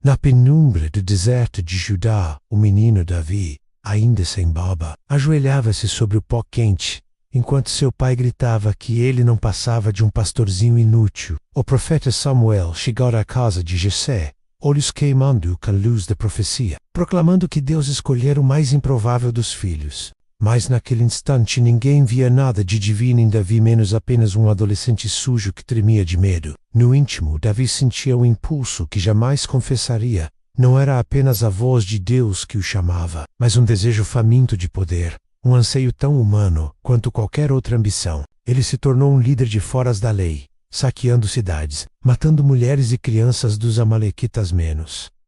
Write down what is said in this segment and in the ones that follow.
Na penumbra do deserto de Judá, o menino Davi, ainda sem barba, ajoelhava-se sobre o pó quente, enquanto seu pai gritava que ele não passava de um pastorzinho inútil. O profeta Samuel chegara à casa de Jessé, olhos queimando com a luz da profecia, proclamando que Deus escolhera o mais improvável dos filhos. Mas naquele instante ninguém via nada de divino em Davi, menos apenas um adolescente sujo que tremia de medo. No íntimo, Davi sentia um impulso que jamais confessaria. Não era apenas a voz de Deus que o chamava, mas um desejo faminto de poder, um anseio tão humano quanto qualquer outra ambição. Ele se tornou um líder de foras da lei, saqueando cidades, matando mulheres e crianças dos amalequitas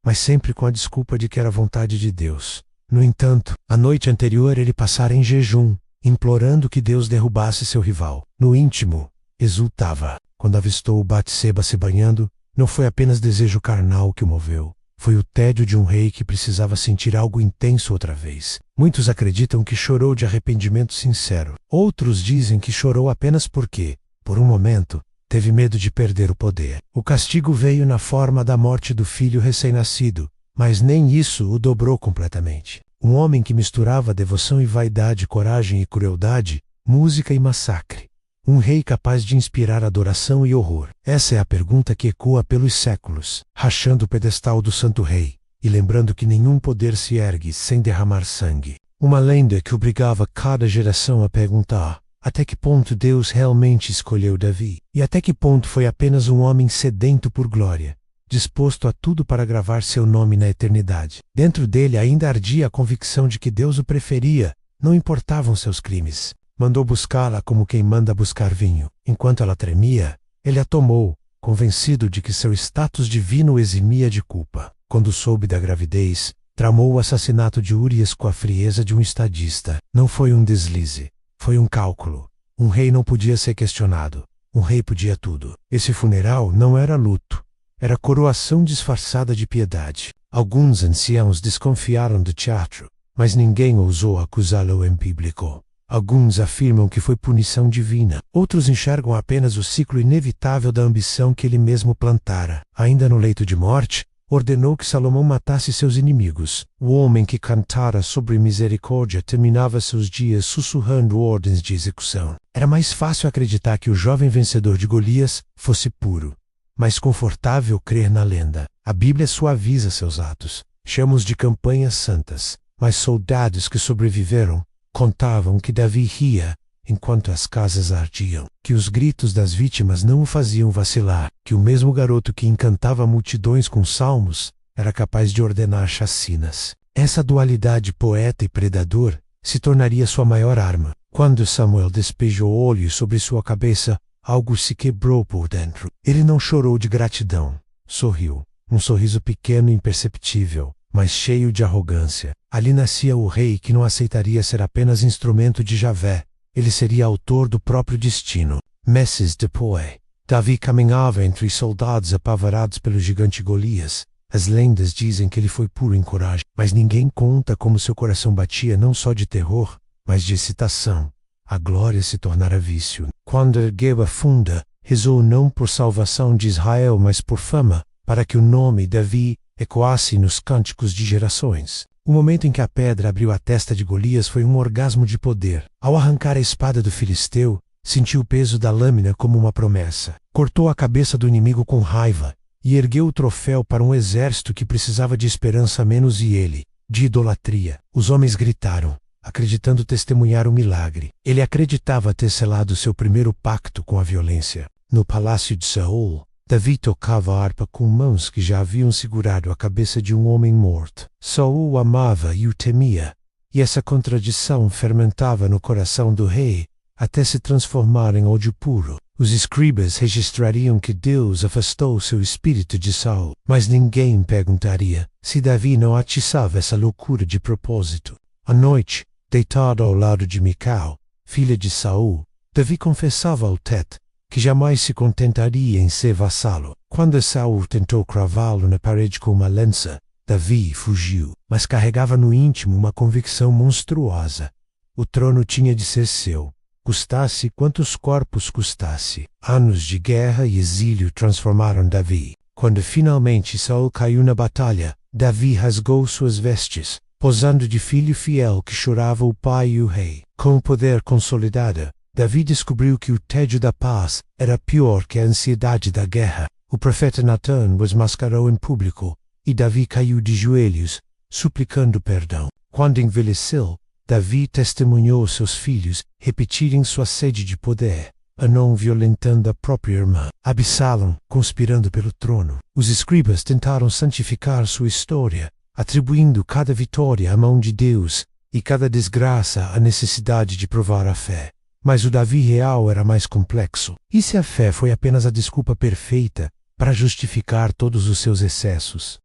mas sempre com a desculpa de que era vontade de Deus. No entanto, a noite anterior ele passara em jejum, implorando que Deus derrubasse seu rival. No íntimo, exultava. Quando avistou Batseba se banhando, não foi apenas desejo carnal que o moveu. Foi o tédio de um rei que precisava sentir algo intenso outra vez. Muitos acreditam que chorou de arrependimento sincero. Outros dizem que chorou apenas porque, por um momento, teve medo de perder o poder. O castigo veio na forma da morte do filho recém-nascido, mas nem isso o dobrou completamente. Um homem que misturava devoção e vaidade, coragem e crueldade, música e massacre. Um rei capaz de inspirar adoração e horror. Essa é a pergunta que ecoa pelos séculos, rachando o pedestal do santo rei, e lembrando que nenhum poder se ergue sem derramar sangue. Uma lenda que obrigava cada geração a perguntar: até que ponto Deus realmente escolheu Davi? E até que ponto foi apenas um homem sedento por glória, disposto a tudo para gravar seu nome na eternidade? Dentro dele ainda ardia a convicção de que Deus o preferia, não importavam seus crimes. Mandou buscá-la como quem manda buscar vinho. Enquanto ela tremia, ele a tomou, convencido de que seu status divino o eximia de culpa. Quando soube da gravidez, tramou o assassinato de Urias com a frieza de um estadista. Não foi um deslize, foi um cálculo. Um rei não podia ser questionado. Um rei podia tudo. Esse funeral não era luto. Era coroação disfarçada de piedade. Alguns anciãos desconfiaram do teatro, mas ninguém ousou acusá-lo em público. Alguns afirmam que foi punição divina. Outros enxergam apenas o ciclo inevitável da ambição que ele mesmo plantara. Ainda no leito de morte, ordenou que Salomão matasse seus inimigos. O homem que cantara sobre misericórdia terminava seus dias sussurrando ordens de execução. Era mais fácil acreditar que o jovem vencedor de Golias fosse puro, mais confortável crer na lenda. A Bíblia suaviza seus atos, chama-os de campanhas santas, mas soldados que sobreviveram contavam que Davi ria enquanto as casas ardiam, que os gritos das vítimas não o faziam vacilar, que o mesmo garoto que encantava multidões com salmos era capaz de ordenar chacinas. Essa dualidade poeta e predador se tornaria sua maior arma. Quando Samuel despejou óleo sobre sua cabeça, algo se quebrou por dentro. Ele não chorou de gratidão, sorriu, um sorriso pequeno e imperceptível, mas cheio de arrogância. Ali nascia o rei que não aceitaria ser apenas instrumento de Javé. Ele seria autor do próprio destino. Meses depois, Davi caminhava entre soldados apavorados pelo gigante Golias. As lendas dizem que ele foi puro em coragem, mas ninguém conta como seu coração batia não só de terror, mas de excitação. A glória se tornara vício. Quando ergueu a funda, rezou não por salvação de Israel, mas por fama, para que o nome Davi ecoasse nos cânticos de gerações. O momento em que a pedra abriu a testa de Golias foi um orgasmo de poder. Ao arrancar a espada do filisteu, sentiu o peso da lâmina como uma promessa. Cortou a cabeça do inimigo com raiva e ergueu o troféu para um exército que precisava de esperança menos e ele, de idolatria. Os homens gritaram, acreditando testemunhar o milagre. Ele acreditava ter selado seu primeiro pacto com a violência. No palácio de Saul, Davi tocava a harpa com mãos que já haviam segurado a cabeça de um homem morto. Saul o amava e o temia, e essa contradição fermentava no coração do rei, até se transformar em ódio puro. Os escribas registrariam que Deus afastou seu espírito de Saul, mas ninguém perguntaria se Davi não atiçava essa loucura de propósito. À noite, deitado ao lado de Mical, filha de Saul, Davi confessava ao Tet que jamais se contentaria em ser vassalo. Quando Saul tentou cravá-lo na parede com uma lança, Davi fugiu, mas carregava no íntimo uma convicção monstruosa. O trono tinha de ser seu, custasse quantos corpos custasse. Anos de guerra e exílio transformaram Davi. Quando finalmente Saul caiu na batalha, Davi rasgou suas vestes, posando de filho fiel que chorava o pai e o rei. Com o poder consolidado, Davi descobriu que o tédio da paz era pior que a ansiedade da guerra. O profeta Natan os mascarou em público, e Davi caiu de joelhos, suplicando perdão. Quando envelheceu, Davi testemunhou seus filhos repetirem sua sede de poder, Amnon violentando a própria irmã, Absalão conspirando pelo trono. Os escribas tentaram santificar sua história, atribuindo cada vitória à mão de Deus e cada desgraça à necessidade de provar a fé. Mas o Davi real era mais complexo. E se a fé foi apenas a desculpa perfeita para justificar todos os seus excessos?